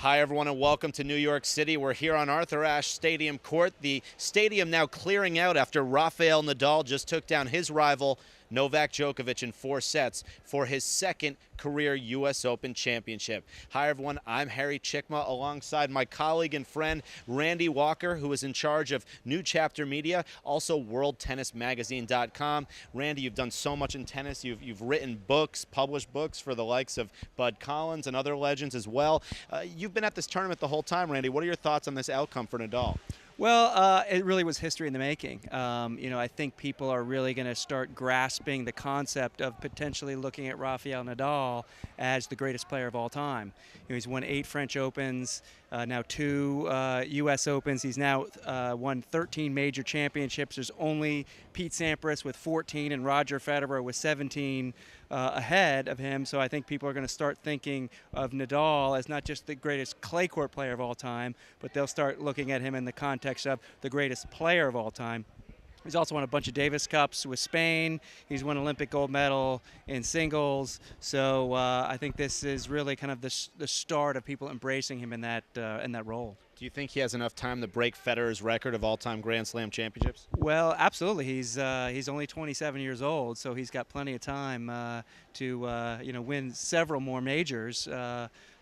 Hi, everyone, and welcome to New York City. We're here on Arthur Ashe Stadium Court. The stadium now clearing out after Rafael Nadal just took down his rival, Novak Djokovic, in 4 sets for his second career U.S. Open championship. Hi, everyone. I'm Harry Cicma alongside my colleague and friend, Randy Walker, who is in charge of New Chapter Media, also WorldTennisMagazine.com. Randy, you've done so much in tennis. You've written books, published books for the likes of Bud Collins and other legends as well. You've been at this tournament the whole time, Randy. What are your thoughts on this outcome for Nadal? Well, it really was history in the making. I think people are really going to start grasping the concept of potentially looking at Rafael Nadal as the greatest player of all time. He's won 8 French Opens, now 2 U.S. Opens. He's now won 13 major championships. There's only Pete Sampras with 14 and Roger Federer with 17 ahead of him. So I think people are going to start thinking of Nadal as not just the greatest clay court player of all time, but they'll start looking at him in the context of the greatest player of all time. He's also won a bunch of Davis Cups with Spain. He's won Olympic gold medal in singles. So I think this is really kind of the start of people embracing him in that role. Do you think he has enough time to break Federer's record of all-time Grand Slam championships? Well, absolutely. He's only 27 years old, so he's got plenty of time to win several more majors,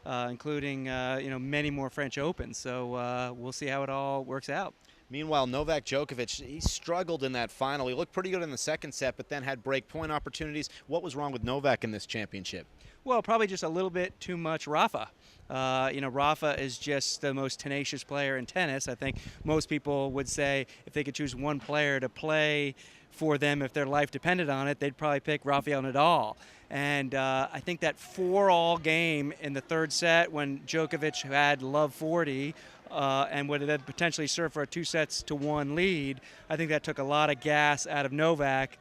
including many more French Opens. So we'll see how it all works out. Meanwhile, Novak Djokovic, he struggled in that final. He looked pretty good in the second set, but then had break point opportunities. What was wrong with Novak in this championship? Well, probably just a little bit too much Rafa. Rafa is just the most tenacious player in tennis. I think most people would say if they could choose one player to play for them if their life depended on it, they'd probably pick Rafael Nadal. And I think that 4-all game in the third set when Djokovic had love 40 and would have potentially served for a 2-1 lead, I think that took a lot of gas out of Novak.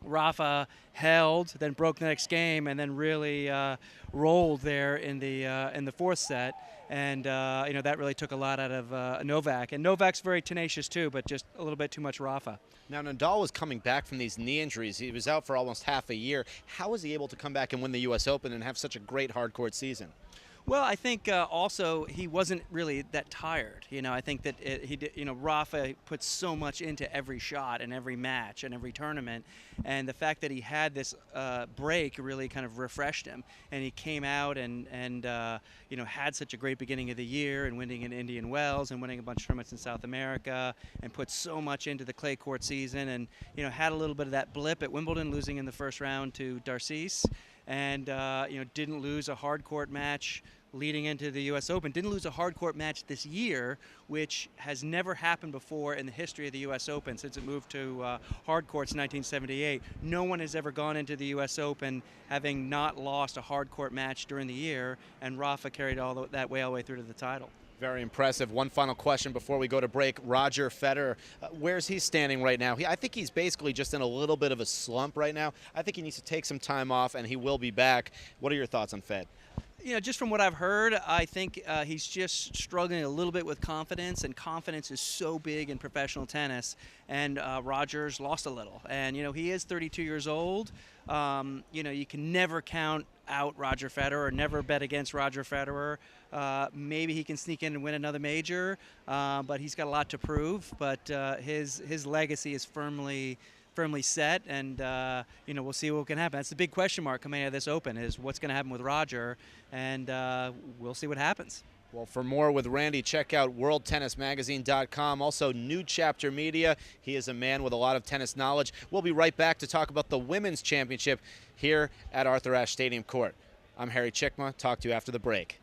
Rafa held, then broke the next game, and then really rolled there in the fourth set, and that really took a lot out of Novak. And Novak's very tenacious too, but just a little bit too much Rafa. Now, Nadal was coming back from these knee injuries. He was out for almost half a year. How was he able to come back and win the U.S. Open and have such a great hard-court season? Well, I think also he wasn't really that tired. I think that Rafa puts so much into every shot and every match and every tournament, and the fact that he had this break really kind of refreshed him. And he came out and had such a great beginning of the year and winning in Indian Wells and winning a bunch of tournaments in South America and put so much into the clay court season, and had a little bit of that blip at Wimbledon, losing in the first round to Darcis, and didn't lose a hard court match leading into the U.S. Open. Didn't lose a hard court match this year, which has never happened before in the history of the U.S. Open since it moved to hard courts in 1978. No one has ever gone into the U.S. Open having not lost a hard court match during the year, and Rafa carried that way all the way through to the title. Very impressive. One final question before we go to break. Roger Federer, where's he standing right now? I think he's basically just in a little bit of a slump right now. I think he needs to take some time off, and he will be back. What are your thoughts on Fed? Just from what I've heard, I think he's just struggling a little bit with confidence, and confidence is so big in professional tennis, and Roger's lost a little. And, he is 32 years old. You can never count out Roger Federer or never bet against Roger Federer. Maybe he can sneak in and win another major, but he's got a lot to prove. But his legacy is firmly set, and we'll see what can happen. That's the big question mark coming out of this Open, is what's going to happen with Roger, and we'll see what happens. Well, for more with Randy, check out WorldTennisMagazine.com, also New Chapter Media. He is a man with a lot of tennis knowledge. We'll be right back to talk about the Women's Championship here at Arthur Ashe Stadium Court. I'm Harry Cicma. Talk to you after the break.